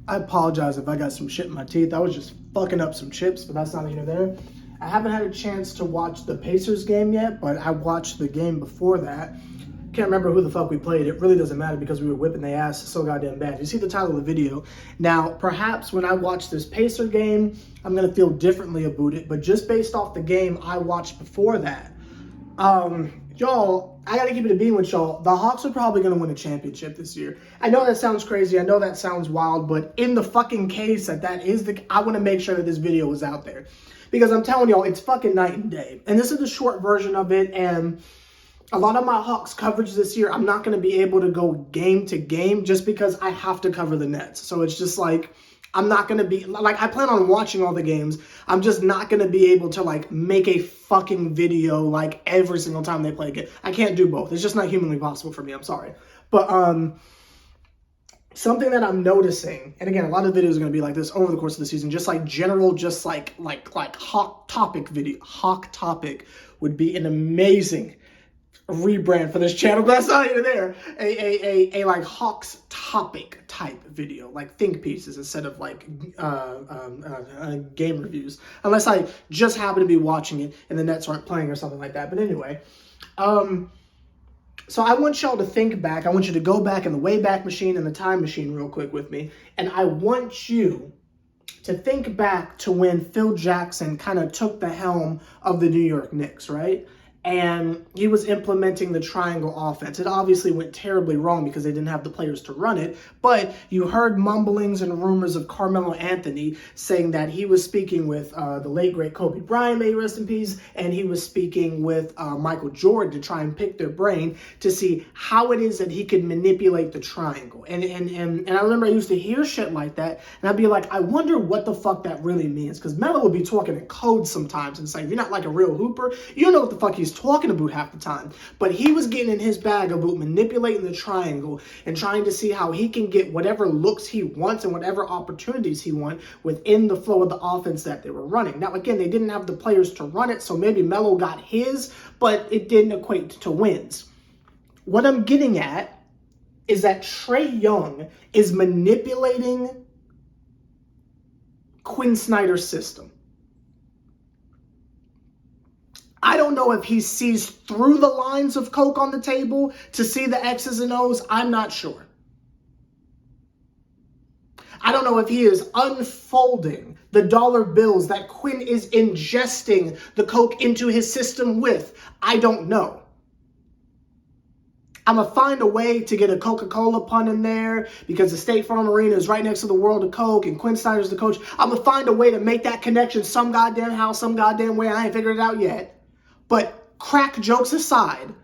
I apologize if I got some shit in my teeth. I was just fucking up some chips, but that's not either there. I haven't had a chance to watch the Pacers game yet, but I watched the game before that. Can't remember who the fuck we played. It really doesn't matter because we were whipping their ass so goddamn bad. You see the title of the video. Now, perhaps when I watch this Pacer game, I'm going to feel differently about it, but just based off the game I watched before that, y'all, I got to keep it a bean with y'all. The Hawks are probably going to win a championship this year. I know that sounds crazy. I know that sounds wild, but in the fucking case that is I want to make sure that this video is out there. Because I'm telling y'all, it's fucking night and day. And this is the short version of it, and a lot of my Hawks coverage this year, I'm not going to be able to go game to game just because I have to cover the Nets. So it's just like, I'm not going to be, like, I plan on watching all the games. I'm just not going to be able to, like, make a fucking video, like, every single time they play a game. I can't do both. It's just not humanly possible for me. I'm sorry. But, something that I'm noticing, and again, a lot of videos are going to be like this over the course of the season, just like general, just like Hawk Topic video. Hawk Topic would be an amazing rebrand for this channel, but that's not even there. A like Hawks Topic type video, like think pieces instead of like game reviews, unless I just happen to be watching it and the Nets aren't playing or something like that. But anyway, so I want y'all to think back. I want you to go back in the Wayback Machine and the Time Machine real quick with me. And I want you to think back to when Phil Jackson kind of took the helm of the New York Knicks, right? And he was implementing the triangle offense. It obviously went terribly wrong because they didn't have the players to run it, but you heard mumblings and rumors of Carmelo Anthony saying that he was speaking with the late, great Kobe Bryant, may he rest in peace, and he was speaking with Michael Jordan to try and pick their brain to see how it is that he could manipulate the triangle. And I remember I used to hear shit like that, and I'd be like, I wonder what the fuck that really means, because Melo would be talking in code sometimes and saying, you're not like a real hooper, you don't know what the fuck he's talking about half the time. But he was getting in his bag about manipulating the triangle and trying to see how he can get whatever looks he wants and whatever opportunities he wants within the flow of the offense that they were running. Now, again, they didn't have the players to run it, so maybe Melo got his, but it didn't equate to wins. What I'm getting at is that Trae Young is manipulating Quinn Snyder's system. I don't know if he sees through the lines of coke on the table to see the X's and O's. I'm not sure. I don't know if he is unfolding the dollar bills that Quinn is ingesting the coke into his system with. I don't know. I'm going to find a way to get a Coca-Cola pun in there because the State Farm Arena is right next to the World of Coke and Quinn Snyder's the coach. I'm going to find a way to make that connection some goddamn how, some goddamn way. I ain't figured it out yet. But crack jokes aside,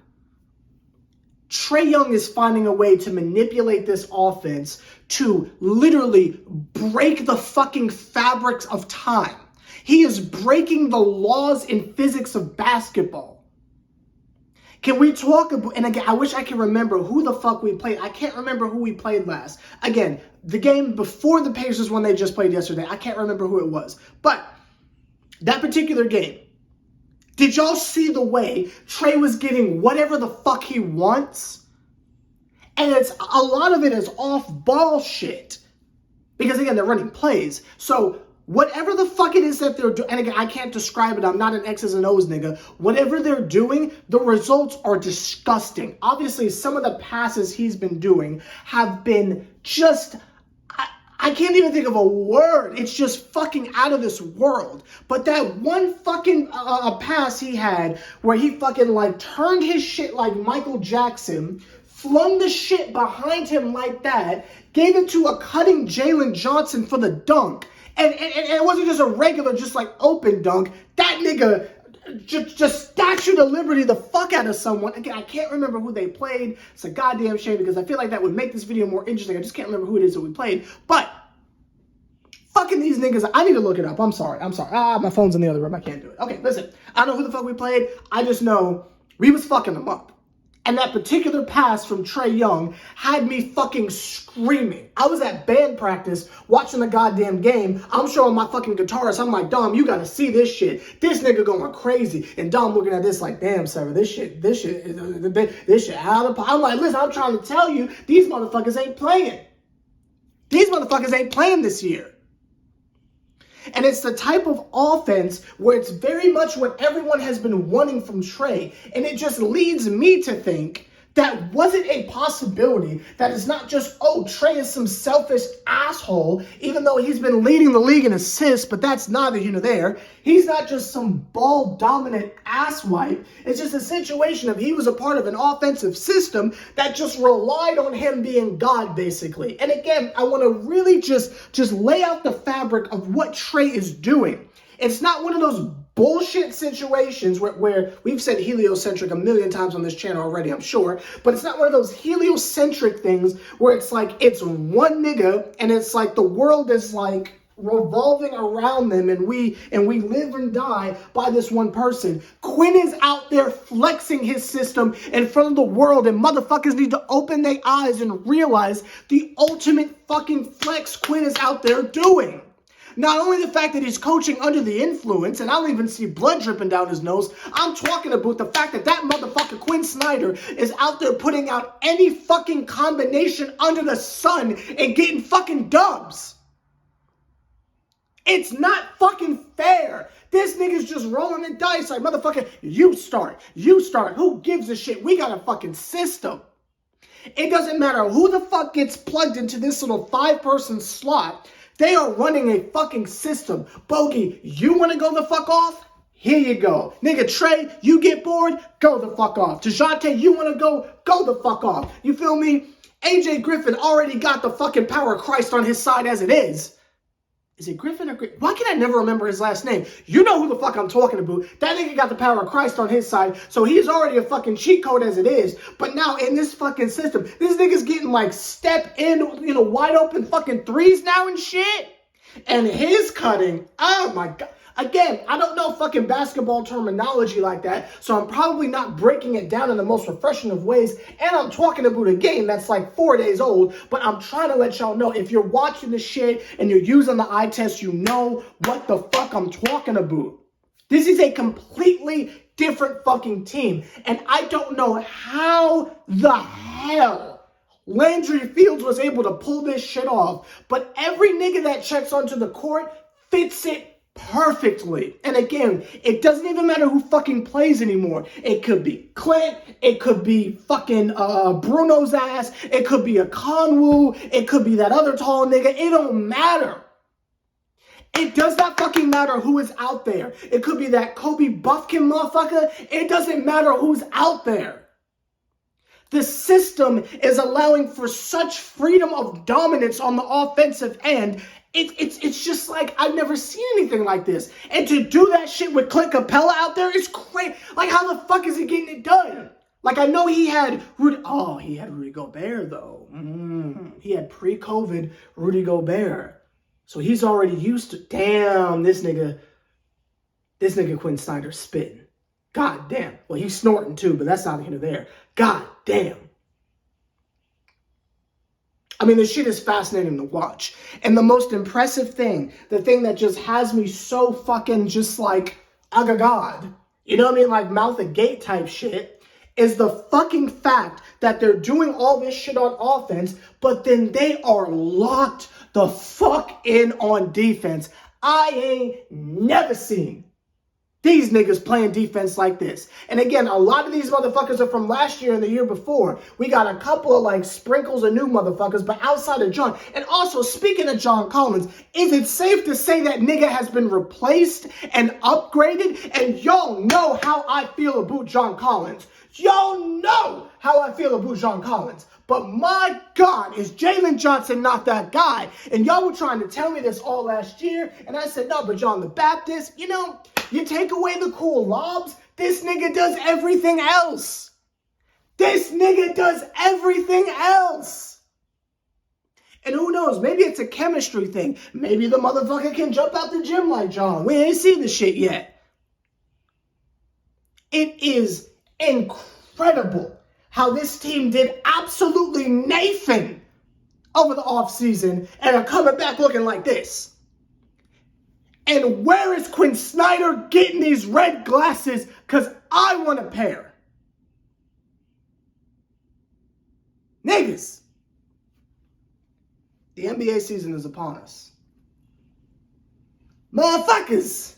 Trae Young is finding a way to manipulate this offense to literally break the fucking fabrics of time. He is breaking the laws and physics of basketball. Can we talk about, and again, I wish I can remember who the fuck we played. I can't remember who we played last. Again, the game before the Pacers one they just played yesterday, I can't remember who it was. But that particular game, did y'all see the way Trae was getting whatever the fuck he wants? And it's a lot of it is off-ball shit. Because, again, they're running plays. So, whatever the fuck it is that they're doing, and again, I can't describe it. I'm not an X's and O's nigga. Whatever they're doing, the results are disgusting. Obviously, some of the passes he's been doing have been just... I can't even think of a word. It's just fucking out of this world. But that one fucking pass he had where he fucking like turned his shit like Michael Jackson, flung the shit behind him like that, gave it to a cutting Jalen Johnson for the dunk. And it wasn't just a regular, just like open dunk. That nigga just Statue of Liberty the fuck out of someone. Again, I can't remember who they played. It's a goddamn shame because I feel like that would make this video more interesting. I just can't remember who it is that we played. But fucking these niggas, I need to look it up. I'm sorry. My phone's in the other room. I can't do it. Okay, listen. I don't know who the fuck we played. I just know we was fucking them up. And that particular pass from Trae Young had me fucking screaming. I was at band practice watching the goddamn game. I'm showing my fucking guitarist. I'm like, Dom, you gotta see this shit. This nigga going crazy. And Dom looking at this like, damn, Sarah, this shit out of... I'm like, listen, I'm trying to tell you, these motherfuckers ain't playing. These motherfuckers ain't playing this year. And it's the type of offense where it's very much what everyone has been wanting from Trae. And it just leads me to think that wasn't a possibility. That it's not just, oh, Trae is some selfish asshole, even though he's been leading the league in assists, but that's neither here nor there. He's not just some ball-dominant asswipe. It's just a situation of he was a part of an offensive system that just relied on him being God, basically. And again, I want to really just lay out the fabric of what Trae is doing. It's not one of those bullshit situations where we've said heliocentric a million times on this channel already, I'm sure, but it's not one of those heliocentric things where it's like it's one nigga and it's like the world is like revolving around them and we live and die by this one person. Quinn is out there flexing his system in front of the world, and motherfuckers need to open their eyes and realize the ultimate fucking flex Quinn is out there doing. Not only the fact that he's coaching under the influence, and I don't even see blood dripping down his nose, I'm talking about the fact that that motherfucker Quinn Snyder is out there putting out any fucking combination under the sun and getting fucking dubs. It's not fucking fair. This nigga's just rolling the dice like, motherfucker, you start. Who gives a shit? We got a fucking system. It doesn't matter who the fuck gets plugged into this little 5-person slot. They are running a fucking system. Bogey, you want to go the fuck off? Here you go. Nigga, Trae, you get bored? Go the fuck off. DeJounte, you want to go? Go the fuck off. You feel me? AJ Griffin already got the fucking power of Christ on his side as it is. Is it Griffin or Griffin? Why can I never remember his last name? You know who the fuck I'm talking about. That nigga got the power of Christ on his side, so he's already a fucking cheat code as it is. But now in this fucking system, this nigga's getting like step in, wide open fucking threes now and shit. And his cutting, oh my God. Again, I don't know fucking basketball terminology like that, so I'm probably not breaking it down in the most refreshing of ways. And I'm talking about a game that's like 4 days old, but I'm trying to let y'all know, if you're watching this shit and you're using the eye test, you know what the fuck I'm talking about. This is a completely different fucking team. And I don't know how the hell Landry Fields was able to pull this shit off, but every nigga that checks onto the court fits it perfectly. And again, it doesn't even matter who fucking plays anymore. It could be Clint. It could be fucking Bruno's ass. It could be a Conwoo. It could be that other tall nigga. It don't matter. It does not fucking matter who is out there. It could be that Kobe Buffkin motherfucker. It doesn't matter who's out there. The system is allowing for such freedom of dominance on the offensive end. It's just like, I've never seen anything like this. And to do that shit with Clint Capella out there is crazy. Like, how the fuck is he getting it done? Like, I know he had Rudy Gobert, though. He had pre-COVID Rudy Gobert. So he's already used to, damn, this nigga Quinn Snyder spitting. God damn. Well, he's snorting too, but that's not here nor there. God damn. I mean, this shit is fascinating to watch. And the most impressive thing, the thing that just has me so fucking just like, agagod, you know what I mean? Like mouth agape type shit, is the fucking fact that they're doing all this shit on offense, but then they are locked the fuck in on defense. I ain't never seen these niggas playing defense like this. And again, a lot of these motherfuckers are from last year and the year before. We got a couple of like sprinkles of new motherfuckers, but outside of John. And also, speaking of John Collins, is it safe to say that nigga has been replaced and upgraded? And y'all know how I feel about John Collins. Y'all know how I feel about John Collins. But my God, is Jalen Johnson not that guy? And y'all were trying to tell me this all last year. And I said, no, but John the Baptist, you take away the cool lobs, this nigga does everything else. This nigga does everything else. And who knows, maybe it's a chemistry thing. Maybe the motherfucker can jump out the gym like John. We ain't seen the shit yet. It is incredible how this team did absolutely nothing over the offseason and are coming back looking like this. And where is Quinn Snyder getting these red glasses? Because I want a pair. Niggas. The NBA season is upon us. Motherfuckers!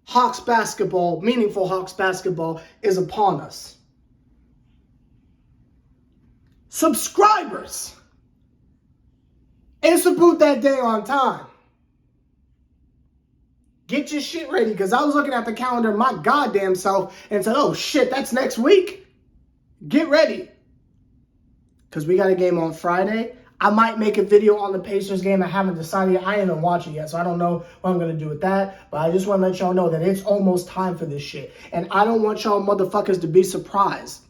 Hawks basketball, meaningful Hawks basketball is upon us. Subscribers! It's about that day on time. Get your shit ready, because I was looking at the calendar my goddamn self and said, oh shit, that's next week. Get ready. Because we got a game on Friday. I might make a video on the Pacers game. I haven't decided yet. I ain't even watch it yet, so I don't know what I'm going to do with that. But I just want to let y'all know that it's almost time for this shit. And I don't want y'all motherfuckers to be surprised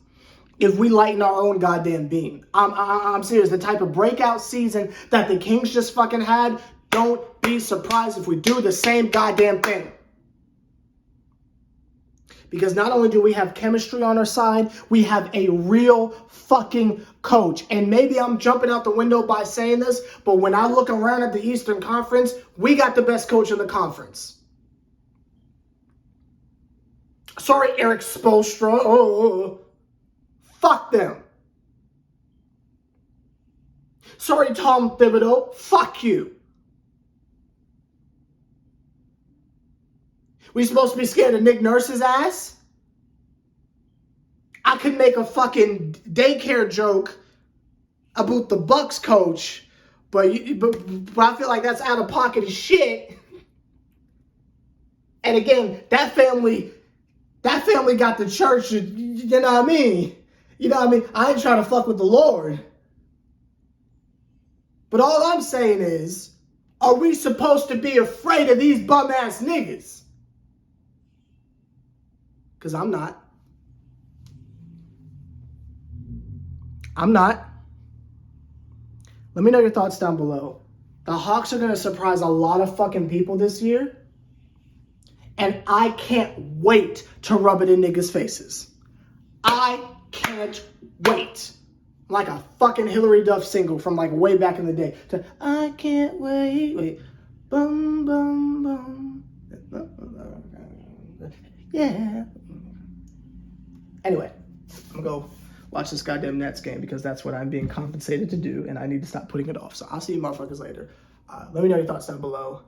if we lighten our own goddamn beam. I'm serious. The type of breakout season that the Kings just fucking had, don't be surprised if we do the same goddamn thing. Because not only do we have chemistry on our side, we have a real fucking coach. And maybe I'm jumping out the window by saying this, but when I look around at the Eastern Conference, we got the best coach in the conference. Sorry, Eric Spoelstra. Oh, fuck them. Sorry, Tom Thibodeau. Fuck you. We supposed to be scared of Nick Nurse's ass? I could make a fucking daycare joke about the Bucks coach, but I feel like that's out of pocket as shit. And again, that family got the church, you know what I mean? You know what I mean? I ain't trying to fuck with the Lord. But all I'm saying is, are we supposed to be afraid of these bum-ass niggas? Because I'm not. I'm not. Let me know your thoughts down below. The Hawks are going to surprise a lot of fucking people this year. And I can't wait to rub it in niggas' faces. I can't wait. Like a fucking Hillary Duff single from like way back in the day. To I can't wait. Bum, bum, bum. Yeah. Anyway, I'm going to go watch this goddamn Nets game because that's what I'm being compensated to do, and I need to stop putting it off. So I'll see you motherfuckers later. Let me know your thoughts down below.